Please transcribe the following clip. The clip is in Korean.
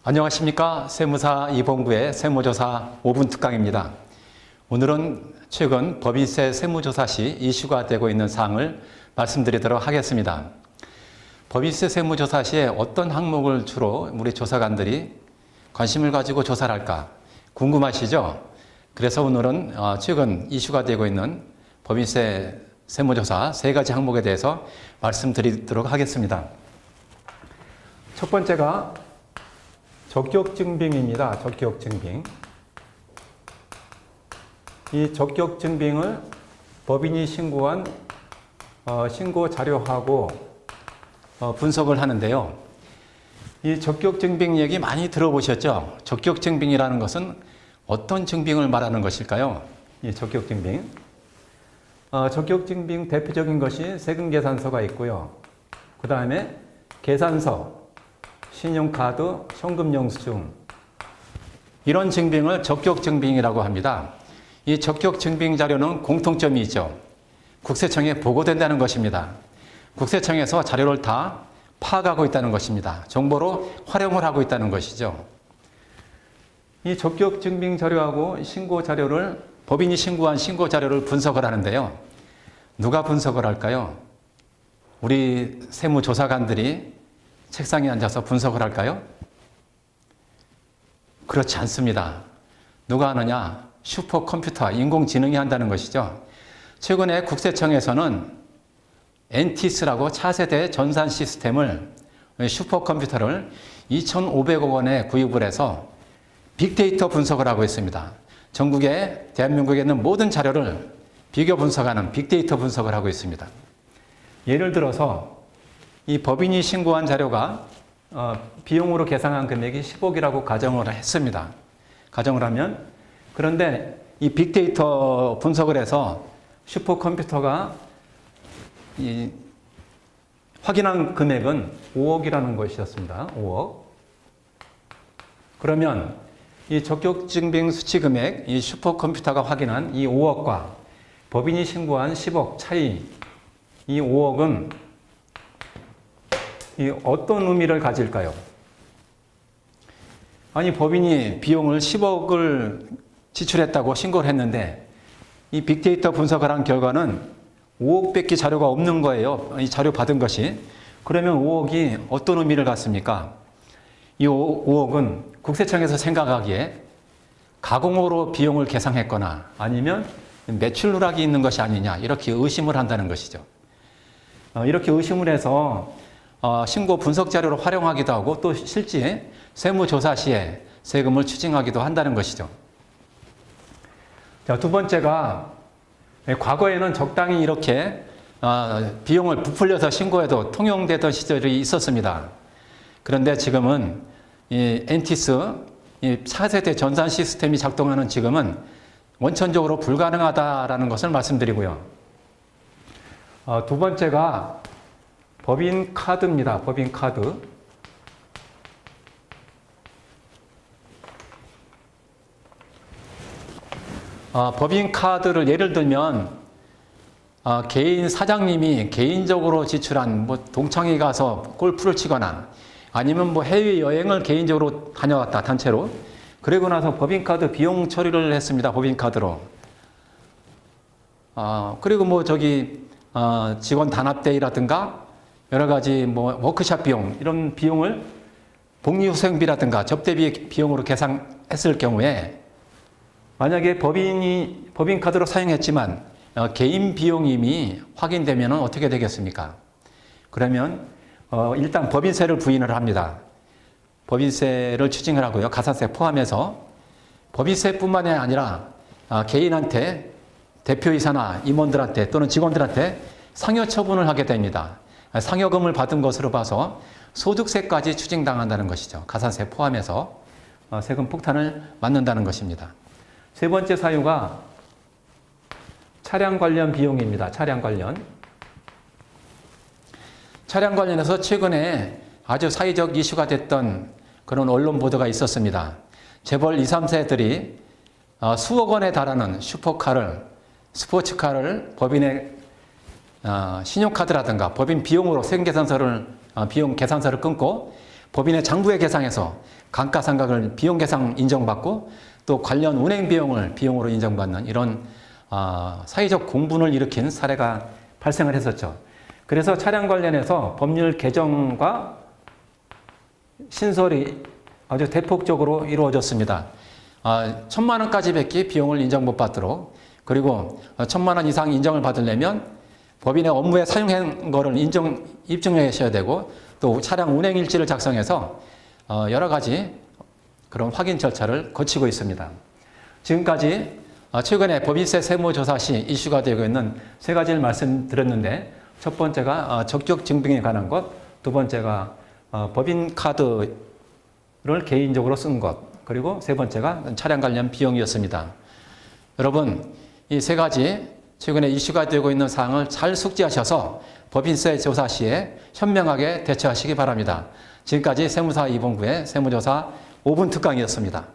안녕하십니까. 세무사 이봉구의 세무조사 5분 특강입니다. 오늘은 최근 법인세 세무조사 시 이슈가 되고 있는 사항을 말씀드리도록 하겠습니다. 법인세 세무조사 시에 어떤 항목을 주로 우리 조사관들이 관심을 가지고 조사를 할까 궁금하시죠? 그래서 오늘은 최근 이슈가 되고 있는 법인세 세무조사 3가지 항목에 대해서 말씀드리도록 하겠습니다. 첫 번째가 적격증빙입니다. 적격증빙. 이 적격증빙을 법인이 신고한 신고 자료하고 분석을 하는데요. 이 적격증빙 얘기 많이 들어보셨죠? 적격증빙이라는 것은 어떤 증빙을 말하는 것일까요? 이 적격증빙. 적격증빙 대표적인 것이 세금계산서가 있고요. 그 다음에 계산서, 신용카드, 현금영수증 이런 증빙을 적격증빙이라고 합니다. 이 적격증빙 자료는 공통점이 있죠. 국세청에 보고된다는 것입니다. 국세청에서 자료를 다 파악하고 있다는 것입니다. 정보로 활용을 하고 있다는 것이죠. 이 적격증빙 자료하고 신고 자료를 법인이 신고한 신고 자료를 분석을 하는데요. 누가 분석을 할까요? 우리 세무조사관들이 책상에 앉아서 분석을 할까요? 그렇지 않습니다. 누가 하느냐? 슈퍼컴퓨터, 인공지능이 한다는 것이죠. 최근에 국세청에서는 엔티스라고 차세대 전산 시스템을, 슈퍼컴퓨터를 2,500억 원에 구입을 해서 빅데이터 분석을 하고 있습니다. 전국에, 대한민국에 있는 모든 자료를 비교 분석하는 빅데이터 분석을 하고 있습니다. 예를 들어서 이 법인이 신고한 자료가 비용으로 계산한 금액이 10억이라고 가정을 했습니다. 가정을 하면 그런데 이 빅데이터 분석을 해서 슈퍼컴퓨터가 확인한 금액은 5억이라는 것이었습니다. 5억. 그러면 이 적격증빙 수치 금액, 이 슈퍼컴퓨터가 확인한 이 5억과 법인이 신고한 10억 차이, 이 5억은 이 어떤 의미를 가질까요? 아니, 법인이 비용을 10억을 지출했다고 신고를 했는데 이 빅데이터 분석을 한 결과는 5억밖에 자료가 없는 거예요. 이 자료 받은 것이. 그러면 5억이 어떤 의미를 갖습니까? 이 5억은 국세청에서 생각하기에 가공으로 비용을 계상했거나 아니면 매출 누락이 있는 것이 아니냐 이렇게 의심을 한다는 것이죠. 이렇게 의심을 해서 신고 분석 자료를 활용하기도 하고 또 실제 세무조사 시에 세금을 추징하기도 한다는 것이죠. 자, 두 번째가 과거에는 적당히 이렇게 비용을 부풀려서 신고해도 통용되던 시절이 있었습니다. 그런데 지금은 이 엔티스, 이 4세대 전산 시스템이 작동하는 지금은 원천적으로 불가능하다라는 것을 말씀드리고요. 두 번째가 법인카드입니다. 법인카드. 법인카드를 예를 들면 개인 사장님이 개인적으로 지출한 동창회 가서 골프를 치거나 아니면 해외여행을 개인적으로 다녀왔다 단체로 그러고 나서 법인카드 비용 처리를 했습니다. 법인카드로. 그리고 직원 단합대회라든가 여러 가지 워크샵 비용 이런 비용을 복리후생비라든가 접대비 비용으로 계산했을 경우에 만약에 법인카드로 사용했지만 개인 비용임이 확인되면 어떻게 되겠습니까? 그러면 일단 법인세를 부인을 합니다. 법인세를 추징을 하고요. 가산세 포함해서 법인세뿐만이 아니라 개인한테 대표이사나 임원들한테 또는 직원들한테 상여 처분을 하게 됩니다. 상여금을 받은 것으로 봐서 소득세까지 추징당한다는 것이죠. 가산세 포함해서 세금 폭탄을 맞는다는 것입니다. 세 번째 사유가 차량 관련 비용입니다. 차량 관련해서 최근에 아주 사회적 이슈가 됐던 그런 언론 보도가 있었습니다. 재벌 2, 3세들이 수억 원에 달하는 스포츠카를 법인의 신용카드라든가 법인 비용으로 세금계산서를 비용 계산서를 끊고 법인의 장부에 계상해서 감가상각을 비용 계상 인정받고 또 관련 운행 비용을 비용으로 인정받는 이런 사회적 공분을 일으킨 사례가 발생을 했었죠. 그래서 차량 관련해서 법률 개정과 신설이 아주 대폭적으로 이루어졌습니다. 1,000만 원까지 밖에 비용을 인정 못 받도록, 그리고 1,000만 원 이상 인정을 받으려면 법인의 업무에 사용한 거를 입증하셔야 되고, 또 차량 운행 일지를 작성해서 여러 가지 그런 확인 절차를 거치고 있습니다. 지금까지 최근에 법인세 세무조사 시 이슈가 되고 있는 세 가지를 말씀드렸는데, 첫 번째가 적격 증빙에 관한 것, 두 번째가 법인카드를 개인적으로 쓴 것, 그리고 세 번째가 차량 관련 비용이었습니다. 여러분, 이 세 가지 최근에 이슈가 되고 있는 사항을 잘 숙지하셔서 법인세 조사 시에 현명하게 대처하시기 바랍니다. 지금까지 세무사 2본부의 세무조사 5분 특강이었습니다.